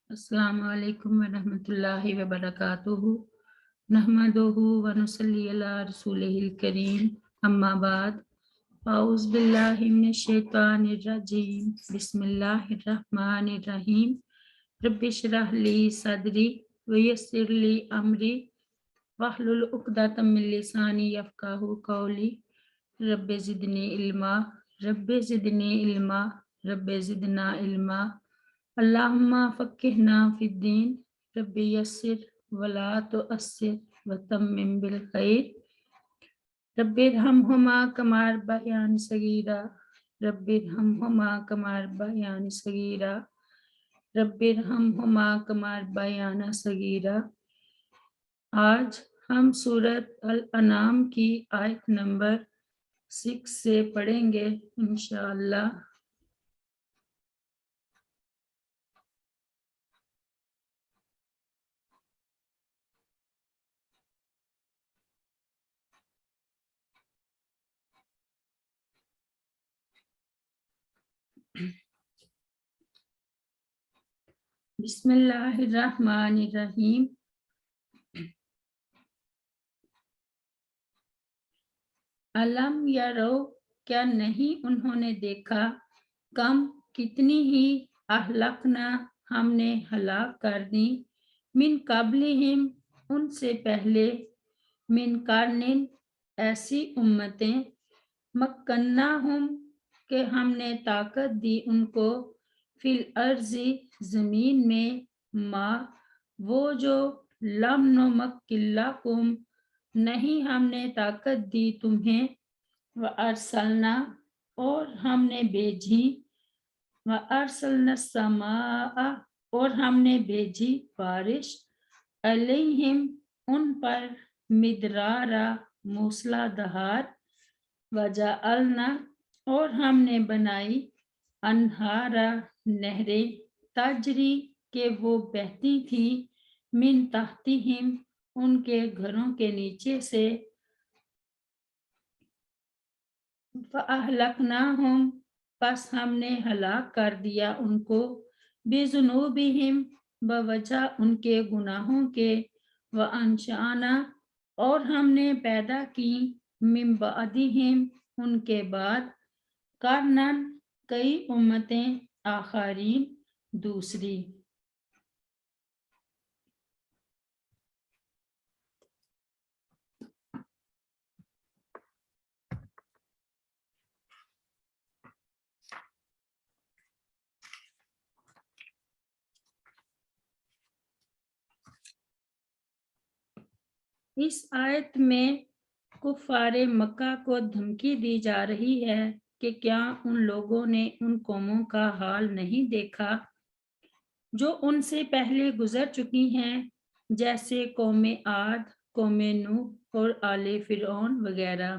السلام علیکم ورحمۃ اللہ وبرکاتہ نحمدہ ونصلی علی رسولہ الکریم اما بعد اعوذ باللہ من الشیطان الرجیم بسم اللہ الرحمن الرحیم رب اشرح لی صدری ویسر لی امری واحلل عقدۃ من لسانی یفقہوا قولی رب زدنی علما رب زدنی علما رب زدنا علما اللہم فقہنا فی الدین رب یسر ولا تعسر وتمم بالخیر رب ارحمہما کما ربیانی صغیرا رب ارحمہما کما ربیانی صغیرا رب ارحمہما کما ربیانا صغیرا۔ آج ہم سورۃ الانعام کی آیت نمبر 6 سے پڑھیں گے انشاءاللہ۔ بسم اللہ الرحمن الرحیم۔ علم یرو، کیا نہیں انہوں نے دیکھا، کم کتنی ہی اہلکنا ہم نے ہلاک کر دی، من قبلہم ان سے پہلے، من قرن ایسی امتیں، مکناہم کہ ہم نے طاقت دی ان کو، فی الارض زمین میں، ما وہ جو لم نمکن لکم نہیں ہم نے طاقت دی تمہیں، وَأَرْسَلْنَا اور ہم نے بھیجی، وَأَرْسَلْنَا السَّمَاءَ اور ہم نے بھیجی بارش، علیہم ان پر، مدرارا موسلا دھار، وَجَعَلْنَا اور ہم نے بنائی، انہارا نہریں، تجری کہ وہ بہتی تھی، من تحتہم ان کے گھروں کے نیچے سے، فَأَهْلَكْنَاهُمْ پس ہم نے ہلاک کر دیا ان کو، بِذُنُوبِهِمْ بوجہ ان کے گناہوں کے، وَأَنشَأْنَا اور ہم نے پیدا کی، مِن بَعْدِهِمْ ان کے بعد، قَرْنًا کئی امتیں، آخرین دوسری۔ اس آیت میں کفار مکہ کو دھمکی دی جا رہی ہے کہ کیا ان لوگوں نے ان قوموں کا حال نہیں دیکھا جو ان سے پہلے گزر چکی ہیں، جیسے قوم عاد، قوم نوح اور آل فرعون وغیرہ۔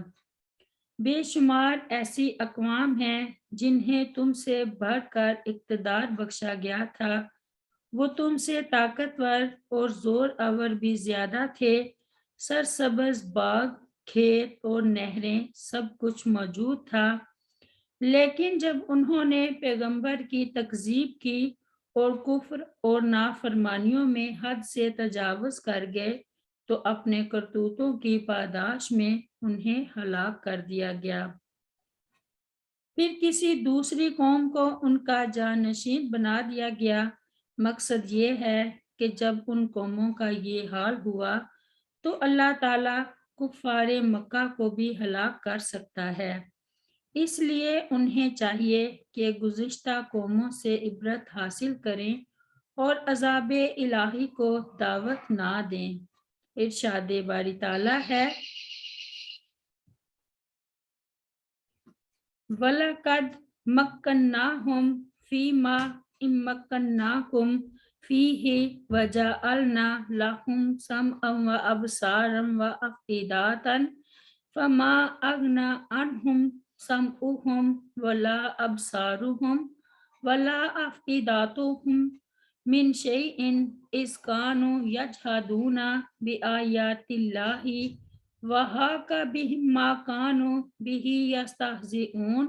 بے شمار ایسی اقوام ہیں جنہیں تم سے بڑھ کر اقتدار بخشا گیا تھا، وہ تم سے طاقتور اور زور آور بھی زیادہ تھے، سرسبز باغ، کھیت اور نہریں سب کچھ موجود تھا، لیکن جب انہوں نے پیغمبر کی تکذیب کی اور کفر اور نافرمانیوں میں حد سے تجاوز کر گئے تو اپنے کرتوتوں کی پاداش میں انہیں ہلاک کر دیا گیا۔ پھر کسی دوسری قوم کو ان کا جانشین بنا دیا گیا۔ مقصد یہ ہے کہ جب ان قوموں کا یہ حال ہوا تو اللہ تعالیٰ کفار مکہ کو بھی ہلاک کر سکتا ہے، اس لیے انہیں چاہیے کہ گزشتہ قوموں سے عبرت حاصل کریں اور عذاب الہی کو دعوت نہ دیں۔ ارشاد باری تعالیٰ ہے، وَلَقَدْ مَكَّنَّاهُمْ فِي مَا إِن مَّكَّنَّاكُمْ فِيهِ وَجَعَلْنَا لَهُمْ سَمْعًا وَأَبْصَارًا وَأَفْئِدَةً فَمَا أَغْنَىٰ عَنْهُمْ سَمْعُهُمْ وَلَا أَبْصَارُهُمْ وَلَا أَفْئِدَةُهُمْ مِنْ شَيْءٍ إِذْ كَانُوا يَجْحَدُونَ بِآيَاتِ اللَّهِ وَحَاقَ بِهِم مَّا كَانُوا بِهِ يَسْتَهْزِئُونَ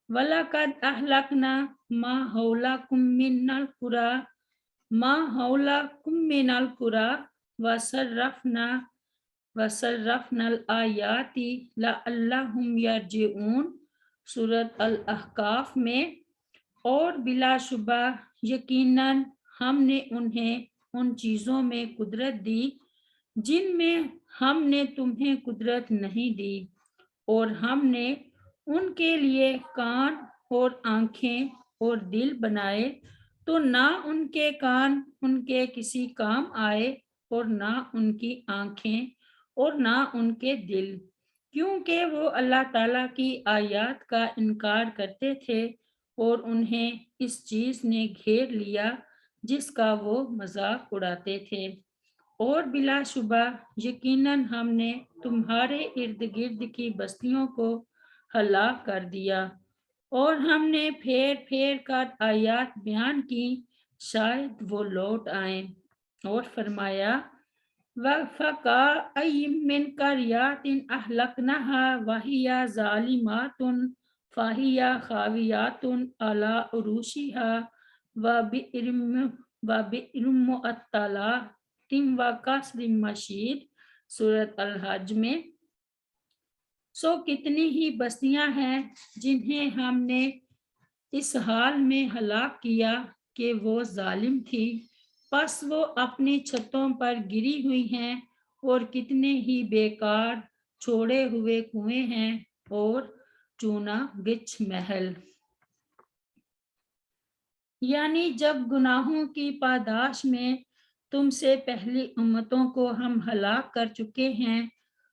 وَلَقَدْ أَهْلَكْنَا مَا حَوْلَكُم مِّنَ الْقُرَىٰ ما حولکم من القری وصرفنا الآیات لعلہم یرجعون سورۃ الاحقاف میں، اور بلا شبہ یقیناً ہم نے انہیں ان چیزوں میں قدرت دی جن میں ہم نے تمہیں قدرت نہیں دی، اور ہم نے ان کے لیے کان اور آنکھیں اور دل بنائے، تو نہ ان کے کان ان کے کسی کام آئے اور نہ ان کی آنکھیں اور نہ ان کے دل، کیونکہ وہ اللہ تعالیٰ کی آیات کا انکار کرتے تھے اور انہیں اس چیز نے گھیر لیا جس کا وہ مذاق اڑاتے تھے۔ اور بلا شبہ یقیناً ہم نے تمہارے ارد گرد کی بستیوں کو ہلاک کر دیا، اور ہم نے پھیر پھیر کر آیات بیان کی شاید وہ لوٹ آئیں۔ اور فرمایا وَكَأَيِّن مِّن قَرْيَةٍ أَهْلَكْنَاهَا وَهِيَ ظَالِمَةٌ فَهِيَ خَاوِيَةٌ عَلَىٰ عُرُوشِهَا وَبِئْرٍ مُّعَطَّلَةٍ وَقَصْرٍ مَّشِيدٍ سورۃ الحج میں، سو کتنی ہی بستیاں ہیں جنہیں ہم نے اس حال میں ہلاک کیا کہ وہ ظالم تھی، پس وہ اپنی چھتوں پر گری ہوئی ہیں، اور کتنے ہی بیکار چھوڑے ہوئے کنویں ہیں اور چونا گچھ محل۔ یعنی جب گناہوں کی پاداش میں تم سے پہلی امتوں کو ہم ہلاک کر چکے ہیں،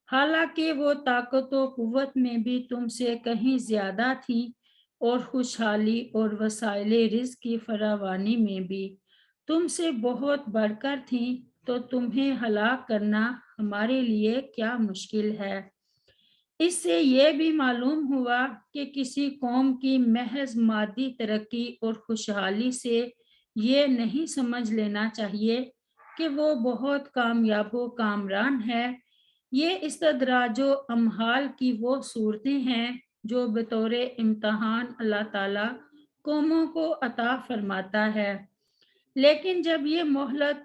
حالانکہ وہ طاقت و قوت میں بھی تم سے کہیں زیادہ تھیں، اور خوشحالی اور وسائل رزق کی فراوانی میں بھی تم سے بہت بڑھ کر تھیں، تو تمہیں ہلاک کرنا ہمارے لیے کیا مشکل ہے۔ اس سے یہ بھی معلوم ہوا کہ کسی قوم کی محض مادی ترقی اور خوشحالی سے یہ نہیں سمجھ لینا چاہیے کہ وہ بہت کامیاب و کامران ہے۔ یہ استدراج و امہال کی وہ صورتیں ہیں جو بطور امتحان اللہ تعالیٰ قوموں کو عطا فرماتا ہے، لیکن جب یہ مہلت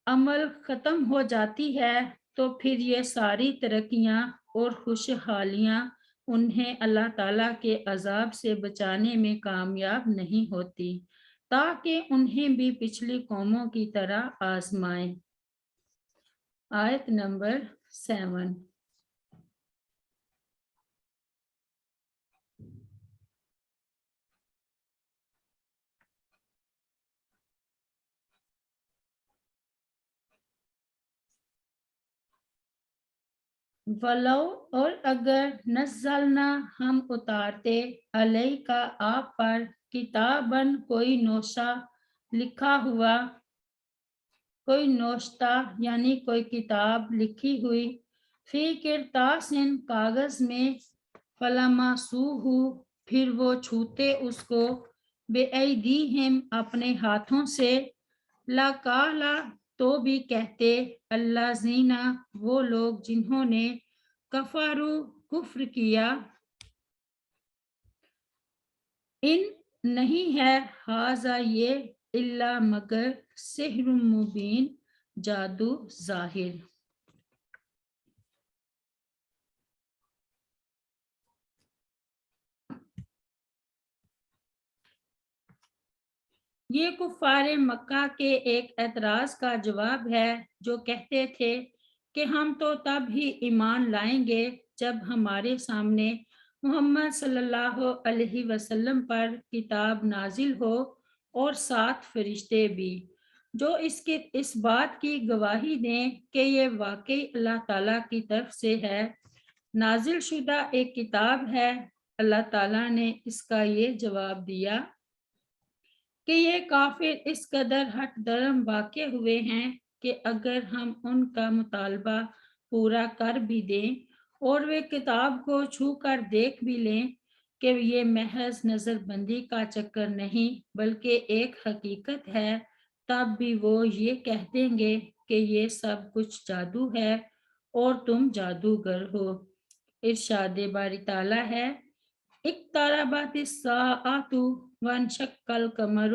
عمل ختم ہو جاتی ہے تو پھر یہ ساری ترقیاں اور خوشحالیاں انہیں اللہ تعالیٰ کے عذاب سے بچانے میں کامیاب نہیں ہوتی، تاکہ انہیں بھی پچھلی قوموں کی طرح آزمائیں۔ آیت نمبر 7۔ ولو اور اگر نزلنا ہم اتارتے علیہ کا آپ پر کتاباً کوئی نوشہ لکھا ہوا، کوئی نوشتہ یعنی کوئی کتاب لکھی ہوئی، فی قرطاسٍ کاغذ میں، فلمسوہ پھر وہ چھوتے اس کو، بِأَیْدِیہِم اپنے ہاتھوں سے، لَقَالَ تو بھی کہتے، الذین وہ لوگ جنہوں نے کفروا کفر کیا، ان نہیں ہے ھذا یہ الا مگر سحر مبین جادو ظاہر۔ یہ کفار مکہ کے ایک اعتراض کا جواب ہے جو کہتے تھے کہ ہم تو تب ہی ایمان لائیں گے جب ہمارے سامنے محمد صلی اللہ علیہ وسلم پر کتاب نازل ہو اور ساتھ فرشتے بھی جو اس بات کی گواہی دیں کہ یہ واقعی اللہ تعالیٰ کی طرف سے ہے، نازل شدہ ایک کتاب ہے۔ اللہ تعالیٰ نے اس کا یہ جواب دیا کہ یہ کافر اس قدر ہٹ درم واقع ہوئے ہیں کہ اگر ہم ان کا مطالبہ پورا کر بھی دیں اور وہ کتاب کو چھو کر دیکھ بھی لیں کہ یہ محض نظر بندی کا چکر نہیں بلکہ ایک حقیقت ہے، تب بھی وہ یہ کہہ دیں گے کہ یہ سب کچھ جادو ہے اور تم جادوگر ہو۔ ارشاد باری تعالیٰ ہے، اقتربت الساعۃ وانشق القمر